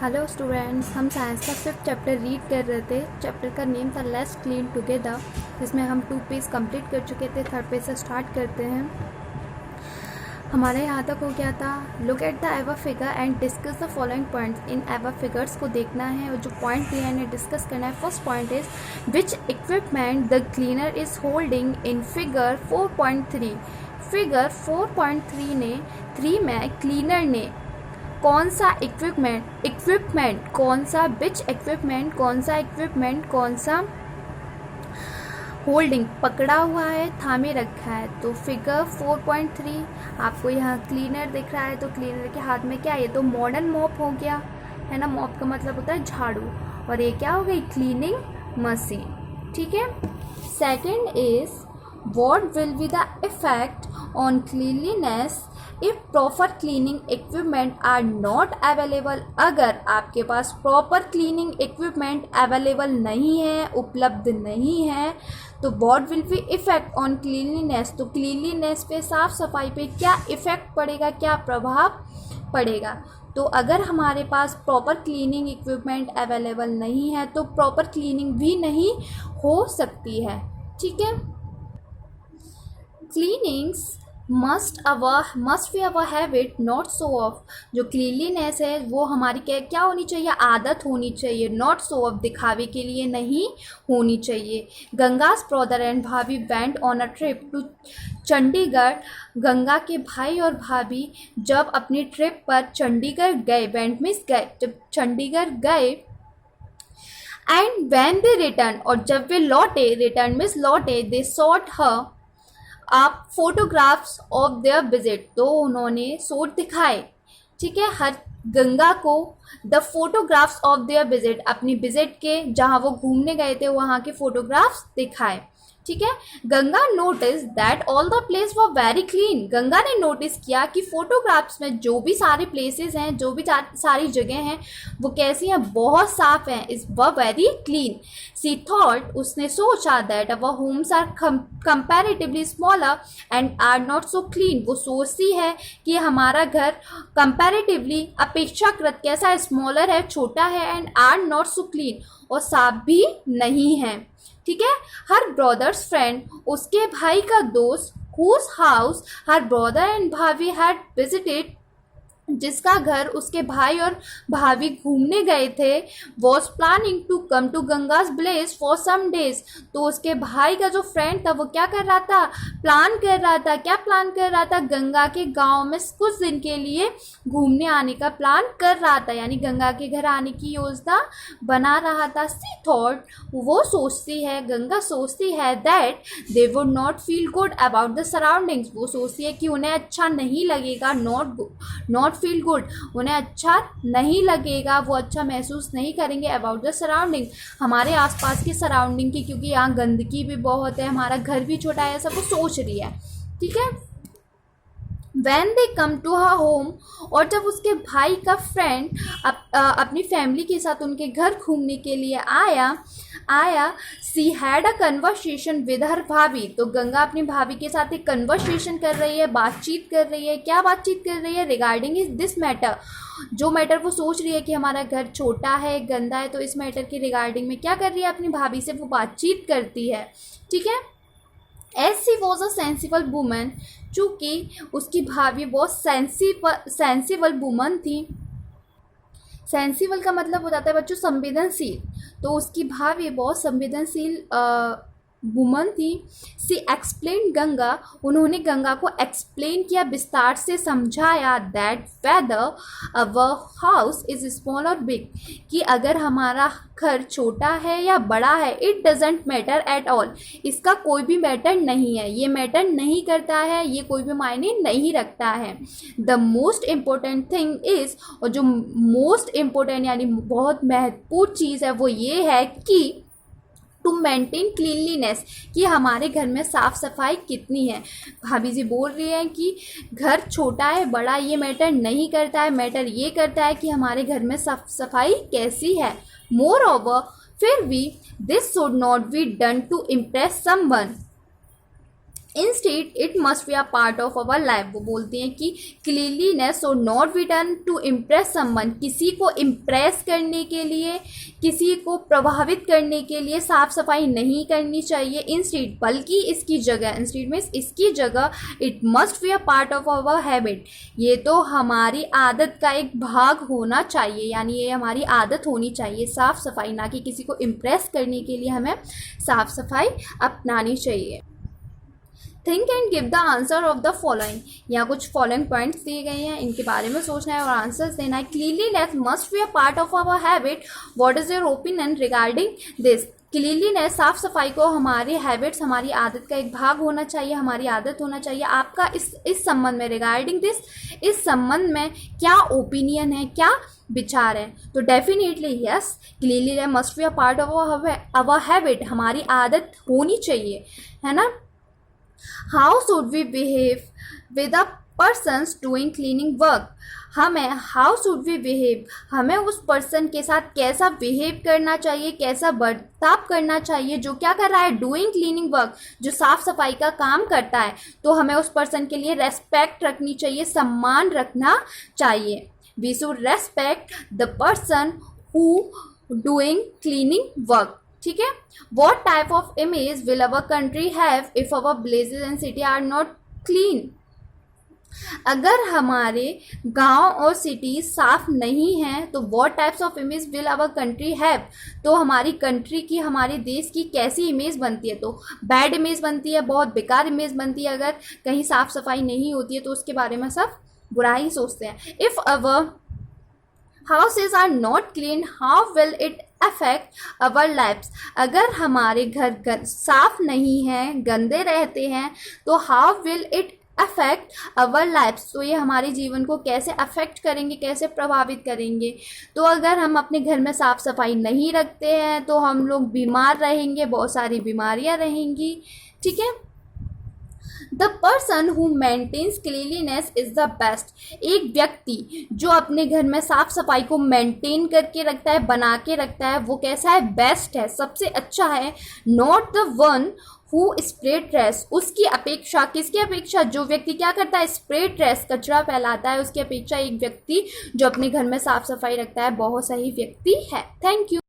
Hello students, हम science का 5th chapter read कर रहे थे। चैप्टर का नेम था लेट्स क्लीन टुगेदर, जिसमें हम 2 पेज कंप्लीट कर चुके थे। 3rd पेज से स्टार्ट करते हैं। हमारे यहाँ तक हो गया था, look at the ever figure and discuss the following points. In ever figures को देखना है और जो पॉइंट दिया है डिस्कस करना है। First point is which equipment the cleaner is holding in figure 4.3। Figure 4.3 ने 3 में क्लीनर ने कौन सा इक्विपमेंट कौन सा विच इक्विपमेंट कौन सा होल्डिंग पकड़ा हुआ है, थामे रखा है। तो फिगर 4.3 आपको यहाँ क्लीनर दिख रहा है। तो क्लीनर के हाथ में क्या है? ये तो मॉडर्न मॉप हो गया है ना। मॉप का मतलब होता है झाड़ू, और ये क्या हो गई? Cleaning machine. ठीक है। Second is what will be the effect on cleanliness if proper cleaning equipment are not available. अगर आपके पास प्रॉपर क्लीनिंग इक्विपमेंट अवेलेबल नहीं है, उपलब्ध नहीं है, तो what will be effect on cleanliness. तो क्लीनलीनेस पे, साफ सफाई पे क्या इफेक्ट पड़ेगा, क्या प्रभाव पड़ेगा। तो अगर हमारे पास प्रॉपर क्लीनिंग इक्विपमेंट अवेलेबल नहीं है तो प्रॉपर क्लीनिंग भी नहीं हो सकती है। ठीक है। Cleanings must be our habit not show off. जो क्लीनलीनेस है वो हमारी क्या होनी चाहिए? आदत होनी चाहिए, नॉट शो ऑफ, दिखावे के लिए नहीं होनी चाहिए। Ganga's brother and bhabhi went on a trip to Chandigarh. Ganga के भाई और भाभी जब अपनी ट्रिप पर चंडीगढ़ गए, वेंट मीन्स गए, जब चंडीगढ़ गए, एंड व्हेन दे रिटर्न, और जब वे लौटे, रिटर्न मीन्स लौटे, दे सॉट हर आप फोटोग्राफ्स ऑफ देयर विजिट। तो उन्होंने शोट दिखाए, ठीक है, हर गंगा को the photographs of their visit, अपनी विजिट के जहाँ वो घूमने गए थे वहाँ के फोटोग्राफ्स दिखाए। ठीक है। Ganga notice that all the place were very clean. Ganga ने नोटिस किया कि फोटोग्राफ्स में जो भी सारे प्लेसेस हैं, जो भी सारी जगह हैं, वो कैसी हैं? बहुत साफ हैं। Is were very clean. She thought, उसने सोचा, that our homes are comparatively smaller and are not so clean. वो सोचती है कि हमारा घर कंपैरेटिवली, अपेक्षाकृत कैसा है? स्मॉलर है, छोटा है, and are not so clean, और साफ भी नहीं है। ठीक है। हर ब्रदर्स फ्रेंड, उसके भाई का दोस्त, whose house her brother and भाभी हैड विजिटेड, जिसका घर उसके भाई और भाभी घूमने गए थे, was planning to come to Ganga's village for some days. तो उसके भाई का जो फ्रेंड था वो क्या कर रहा था? प्लान कर रहा था। क्या प्लान कर रहा था? गंगा के गांव में कुछ दिन के लिए घूमने आने का प्लान कर रहा था, यानी गंगा के घर आने की योजना बना रहा था। सी थॉट, वो सोचती है, गंगा सोचती है, that they would not feel good about the surroundings. वो सोचती है कि उन्हें अच्छा नहीं लगेगा, नॉट फील गुड, उन्हें अच्छा नहीं लगेगा, वो अच्छा महसूस नहीं करेंगे अबाउट द सराउंडिंग, हमारे आसपास की सराउंडिंग की, क्योंकि यहाँ गंदगी भी बहुत है, हमारा घर भी छोटा है, सब वो सोच रही है। ठीक है। When they come to her home, और जब उसके भाई का फ्रेंड अपनी फैमिली के साथ उनके घर घूमने के लिए आया, she had a conversation with her भाभी। तो गंगा अपनी भाभी के साथ एक कन्वर्सेशन कर रही है, बातचीत कर रही है। क्या बातचीत कर रही है? रिगार्डिंग इज दिस मैटर, जो मैटर वो सोच रही है कि हमारा घर छोटा है, गंदा है, तो इस मैटर के रिगार्डिंग में क्या कर रही है? अपनी भाभी से वो बातचीत करती है। ठीक है। As she was a sensible woman, चूँकि उसकी भाभी बहुत सेंसिबल वुमन थी। सेंसिबल का मतलब हो जाता है बच्चों संवेदनशील, तो उसकी भाभी बहुत संवेदनशील वुमन थी। सी एक्सप्लेन गंगा, उन्होंने गंगा को एक्सप्लेन किया, विस्तार से समझाया, that whether our house is small और बिग, कि अगर हमारा घर छोटा है या बड़ा है, it doesn't matter at all, इसका कोई भी मैटर नहीं है, ये मैटर नहीं करता है, ये कोई भी मायने नहीं रखता है। The most important thing is, और जो मोस्ट इम्पोर्टेंट यानी बहुत महत्वपूर्ण चीज़ है वो ये है कि टू मेंटेन क्लीनलीनेस, कि हमारे घर में साफ़ सफाई कितनी है। भाभी जी बोल रही हैं कि घर छोटा है बड़ा ये मैटर नहीं करता है, मैटर ये करता है कि हमारे घर में साफ सफाई कैसी है। मोर ओवर, फिर भी this should not be done to impress someone, instead it must be a part of our life. वो बोलती हैं कि क्लीनलीनेस और not be done to impress someone, किसी को इम्प्रेस करने के लिए, किसी को प्रभावित करने के लिए साफ सफाई नहीं करनी चाहिए। इंस्टेड, बल्कि इसकी जगह, इंस्टेड में इसकी जगह it must be a part of our habit, ये तो हमारी आदत का एक भाग होना चाहिए, यानी ये हमारी आदत होनी चाहिए साफ सफाई, ना कि किसी को इम्प्रेस करने के लिए हमें साफ सफाई अपनानी चाहिए। Think and give the answer of the following, यहाँ कुछ फॉलोइंग पॉइंट्स दिए गए हैं, इनके बारे में सोचना है और आंसर्स देना है। Cleanliness must be a part of our habit, what is your opinion regarding this. Cleanliness, साफ सफाई को हमारी हैबिट्स, हमारी आदत का एक भाग होना चाहिए, हमारी आदत होना चाहिए। आपका इस संबंध में, रिगार्डिंग दिस, इस संबंध में क्या ओपिनियन है, क्या विचार है? तो definitely yes, cleanliness must be a part of our habit, हमारी आदत होनी चाहिए, है ना। How should we behave with a persons doing cleaning work? how should we behave, हमें उस पर्सन के साथ कैसा बिहेव करना चाहिए, कैसा बर्ताव करना चाहिए जो क्या कर रहा है, डूइंग क्लीनिंग वर्क, जो साफ सफाई का काम करता है। तो हमें उस पर्सन के लिए रेस्पेक्ट रखनी चाहिए, सम्मान रखना चाहिए। We should respect the person who doing cleaning work. ठीक है। What type of image will our country have if our villages and city are not clean. अगर हमारे गांव और सिटी साफ नहीं हैं तो what types of image will our country have, तो हमारी कंट्री की, हमारे देश की कैसी इमेज बनती है? तो बैड इमेज बनती है, बहुत बेकार इमेज बनती है। अगर कहीं साफ सफाई नहीं होती है तो उसके बारे में सब बुरा ही सोचते हैं। If our houses are not clean, how will it affect our lives? अगर हमारे घर साफ नहीं हैं, गंदे रहते हैं, तो how will it affect our lives? तो ये हमारे जीवन को कैसे अफेक्ट करेंगे, कैसे प्रभावित करेंगे? तो अगर हम अपने घर में साफ सफाई नहीं रखते हैं तो हम लोग बीमार रहेंगे, बहुत सारी बीमारियां रहेंगी। ठीक है। The person who maintains cleanliness is the best. एक व्यक्ति जो अपने घर में साफ सफाई को मेंटेन करके रखता है, बना के रखता है, वो कैसा है? बेस्ट है, सबसे अच्छा है। Not the one who spray trash, उसकी अपेक्षा, किसकी अपेक्षा? जो व्यक्ति क्या करता है? स्प्रे ट्रैश, कचरा फैलाता है, उसकी अपेक्षा एक व्यक्ति जो अपने घर में साफ सफाई रखता है बहुत सही व्यक्ति है। Thank you.